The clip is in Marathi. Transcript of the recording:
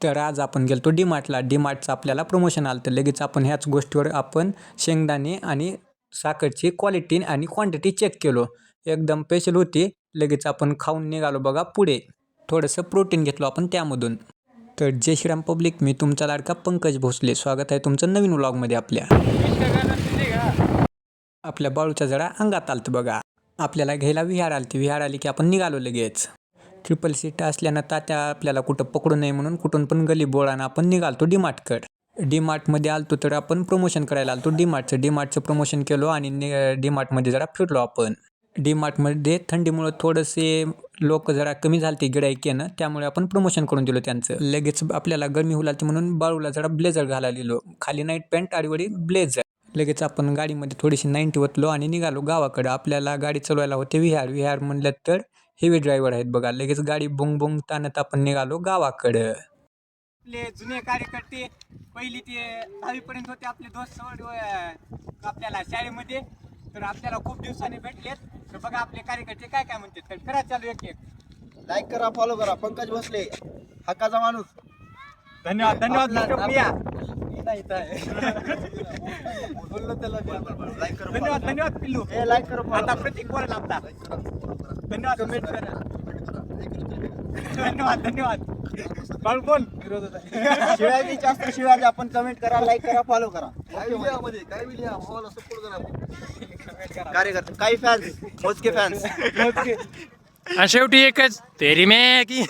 तर आज आपण गेलतो डीमार्टला. डीमार्टचं आपल्याला प्रमोशन आलं, तर लगेच आपण ह्याच गोष्टीवर आपण शेंगदाणे आणि साखरची क्वालिटी आणि क्वांटिटी चेक केलो. एकदम स्पेशल होती. लगेच आपण खाऊन निघालो बघा पुढे. थोडंसं प्रोटीन घेतलो आपण त्यामधून. तर जय श्रीराम पब्लिक, मी तुमचा लाडका पंकज भोसले. स्वागत आहे तुमचं नवीन व्लॉगमध्ये आपल्या. आपल्या बाळूच्या जरा अंगात आलतं बघा. आपल्याला घ्यायला विहार आलती. विहार आली की आपण निघालो लगेच. ट्रिपल सीट असल्यानं तात्या आपल्याला कुठं पकडू नये म्हणून कुठून पण गली बोळानं आपण निघालतो डीमार्टकडं. डीमार्टमध्ये आलतो तर आपण प्रमोशन करायला आलतो डीमार्टचं प्रमोशन केलो आणि डीमार्टमध्ये जरा फिरलो आपण. डीमार्टमध्ये थंडीमुळं थोडेसे लोक जरा कमी झालते गिऱ्हाईक येणं, त्यामुळे आपण प्रमोशन करून दिलं त्यांचं. लगेच आपल्याला गरमी होऊ लागली म्हणून बाळूला जरा ब्लेझर घालायला दिलो. खाली नाईट पॅन्ट आडीवडी ब्लेझर. लगेच आपण गाडीमध्ये थोडीशी 90 ओतलो आणि निघालो गावाकडं. आपल्याला गाडी चालवायला होते विहार म्हणलं तर हेवी ड्रायव्हर आहेत बघा. लगेच गाडी बुंग बुंग ताणत आपण निघालो गावाकडं. आपले जुने कार्यकर्ते पहिली ते 10वी पर्यंत होते आपले दोस्त आपल्याला शाळेमध्ये. तर आपल्याला खूप दिवसांनी भेटलेत. तर बघा आपले कार्यकर्ते काय काय म्हणतात. तर करा चालू एक लाईक करा, फॉलो करा. पंकज भोसले हक्काचा माणूस. धन्यवाद धन्यवाद पिल्लू. लाईक करा, आता प्रतीक बोल आपला. धन्यवाद कमेंट करा. धन्यवाद बाळ बोल. शिवाजी जास्त शिवाजी आपण कमेंट करा, लाईक करा, फॉलो करा. कार्यकर्ते काही फॅन्स, मोजके फॅन्स. आणि शेवटी एकच तेरी मॅगी.